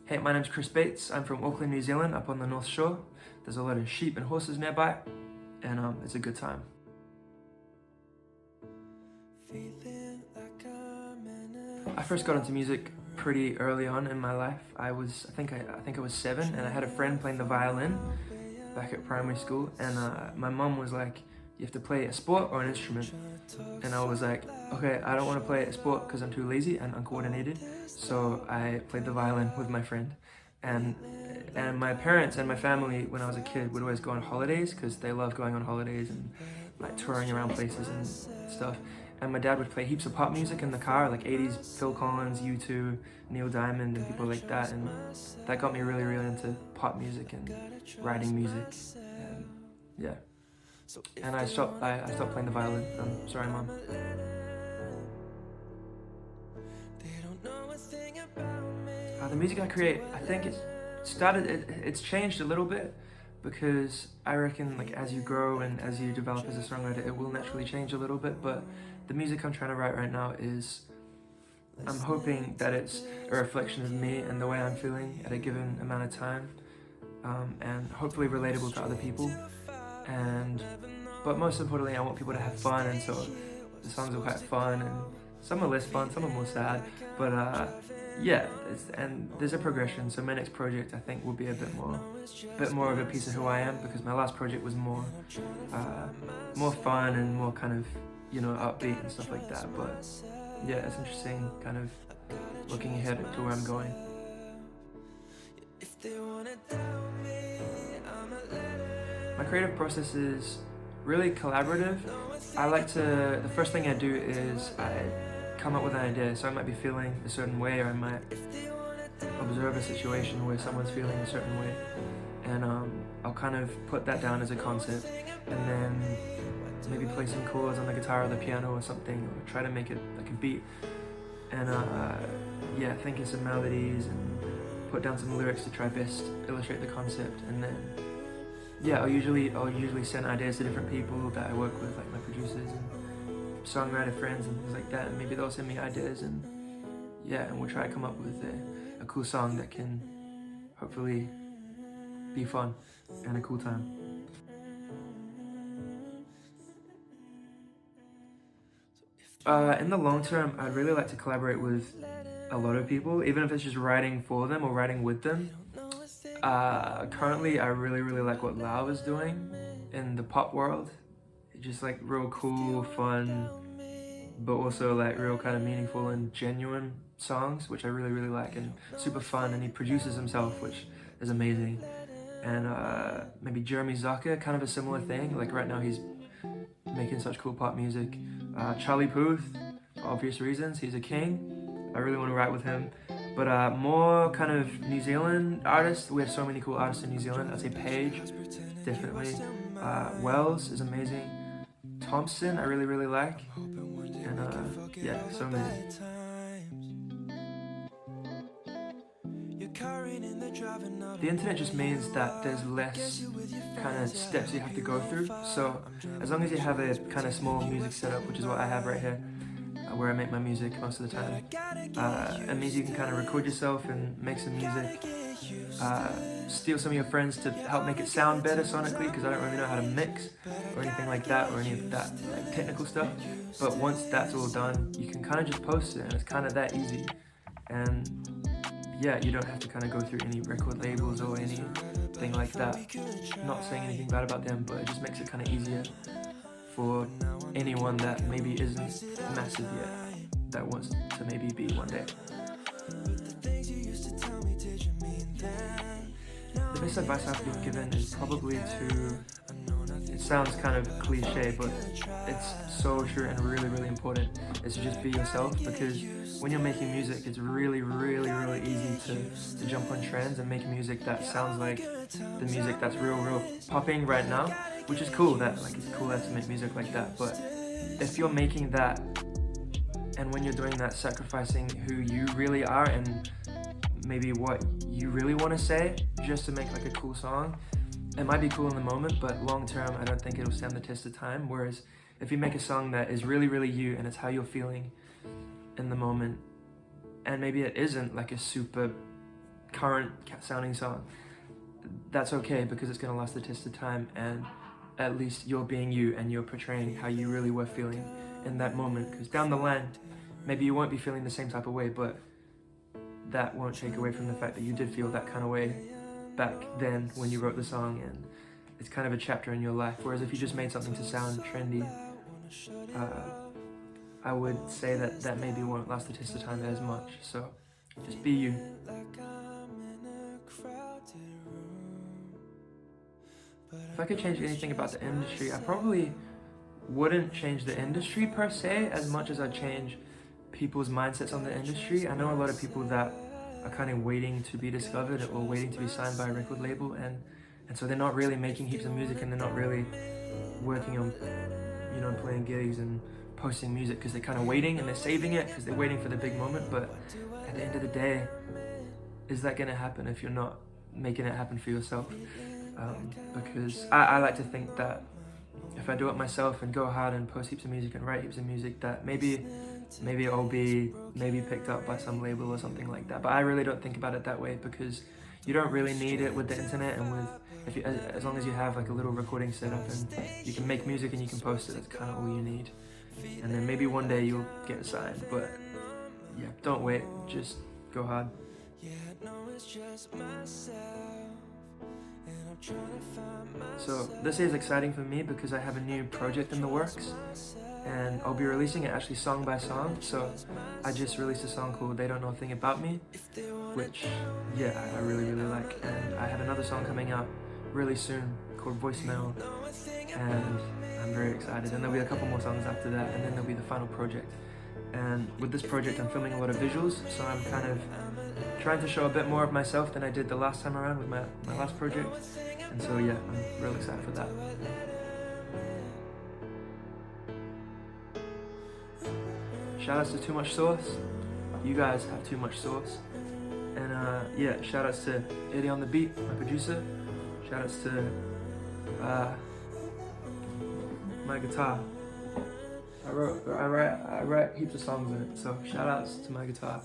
Hey, my name's Chris Bates. I'm from Auckland, New Zealand, up on the North Shore. There's a lot of sheep and horses nearby, and it's a good time. I first got into music pretty early on in my life. I think I was 7, and I had a friend playing the violin back at primary school, and my mum was like, you have to play a sport or an instrument. And I was like, okay, I don't want to play a sport because I'm too lazy and uncoordinated. So I played the violin with my friend. And my parents and my family, when I was a kid, would always go on holidays because they love going on holidays and like touring around places and stuff. And my dad would play heaps of pop music in the car, like 80s Phil Collins, U2, Neil Diamond, and people like that. And that got me really, really into pop music and writing music. And yeah. And I stopped playing the violin. I'm sorry, Mom. The music I create, I think it's changed a little bit, because I reckon like as you grow and as you develop as a songwriter, it will naturally change a little bit. But the music I'm trying to write right now I'm hoping that it's a reflection of me and the way I'm feeling at a given amount of time, and hopefully relatable to other people. But most importantly, I want people to have fun, and so the songs are quite fun, and some are less fun, some are more sad, but yeah, and there's a progression. So my next project, I think, will be a bit more of a piece of who I am, because my last project was more fun and more kind of, upbeat and stuff like that. But yeah, it's interesting kind of looking ahead to where I'm going. My creative process is really collaborative. The first thing I do is I come up with an idea. So I might be feeling a certain way, or I might observe a situation where someone's feeling a certain way, and I'll kind of put that down as a concept, and then maybe play some chords on the guitar or the piano or something, or try to make it like a beat, and think of some melodies and put down some lyrics to try best illustrate the concept. And then I'll usually send ideas to different people that I work with, like my producers and songwriter friends and things like that, and maybe they'll send me ideas, and we'll try to come up with a cool song that can hopefully be fun and a cool time. In the long term, I'd really like to collaborate with a lot of people, even if it's just writing for them or writing with them. Currently, I really, really like what Lau is doing in the pop world. Just like real cool, fun, but also like real kind of meaningful and genuine songs, which I really, really like, and super fun. And he produces himself, which is amazing. And maybe Jeremy Zucker, kind of a similar thing. Like right now he's making such cool pop music. Charlie Puth, for obvious reasons, he's a king. I really want to write with him. But more kind of New Zealand artists. We have so many cool artists in New Zealand. I'd say Paige, definitely. Wells is amazing. Thompson, I really, really like. And so many. The internet just means that there's less kind of steps you have to go through. So as long as you have a kind of small music setup, which is what I have right here, where I make my music most of the time, it means you can kind of record yourself and make some music, steal some of your friends to help make it sound better sonically, because I don't really know how to mix or anything like that, or any of that like technical stuff. But once that's all done, you can kind of just post it, and it's kind of that easy. And you don't have to kind of go through any record labels or anything like that. I'm not saying anything bad about them, but it just makes it kind of easier for anyone that maybe isn't massive yet, that wants to maybe be one day. The best advice I've been given is probably it sounds kind of cliche, but it's so true and really, really important, is to just be yourself, because when you're making music, it's really, really, really easy to jump on trends and make music that sounds like the music that's real popping right now, which is cool. That like it's cool to make music like that. But if you're making that, and when you're doing that, sacrificing who you really are and maybe what you really want to say just to make like a cool song, it might be cool in the moment, but long term, I don't think it'll stand the test of time. Whereas if you make a song that is really, really you, and it's how you're feeling in the moment, and maybe it isn't like a super current sounding song, that's okay, because it's going to last the test of time, and at least you're being you and you're portraying how you really were feeling in that moment. Because down the line, maybe you won't be feeling the same type of way, but that won't take away from the fact that you did feel that kind of way back then when you wrote the song, and it's kind of a chapter in your life. Whereas if you just made something to sound trendy, I would say that maybe won't last the test of time as much. So just be you. If I could change anything about the industry, I probably wouldn't change the industry per se as much as I'd change people's mindsets on the industry. I know a lot of people that are kind of waiting to be discovered or waiting to be signed by a record label, and so they're not really making heaps of music, and they're not really working on, you know, playing gigs and posting music, because they're kind of waiting and they're saving it because they're waiting for the big moment. But at the end of the day, is that going to happen if you're not making it happen for yourself? Because I like to think that if I do it myself and go hard and post heaps of music and write heaps of music, that maybe it'll be picked up by some label or something like that. But I really don't think about it that way, because you don't really need it with the internet, and with as long as you have like a little recording setup and you can make music and you can post it, that's kind of all you need. And then maybe one day you'll get signed, but yeah, don't wait, just go hard. So this is exciting for me because I have a new project in the works, and I'll be releasing it actually song by song. So I just released a song called They Don't Know a Thing About Me, which, yeah, I really like. And I have another song coming out really soon called Voicemail, and I'm very excited. And there'll be a couple more songs after that, and then there'll be the final project. And with this project, I'm filming a lot of visuals, so I'm kind of trying to show a bit more of myself than I did the last time around with my last project. And so yeah, I'm real excited for that. Shout outs to Too Much Sauce. You guys have too much sauce. And yeah, shout outs to Eddie on the beat, my producer. Shout outs to my guitar. I write heaps of songs in it, so shout outs to my guitar.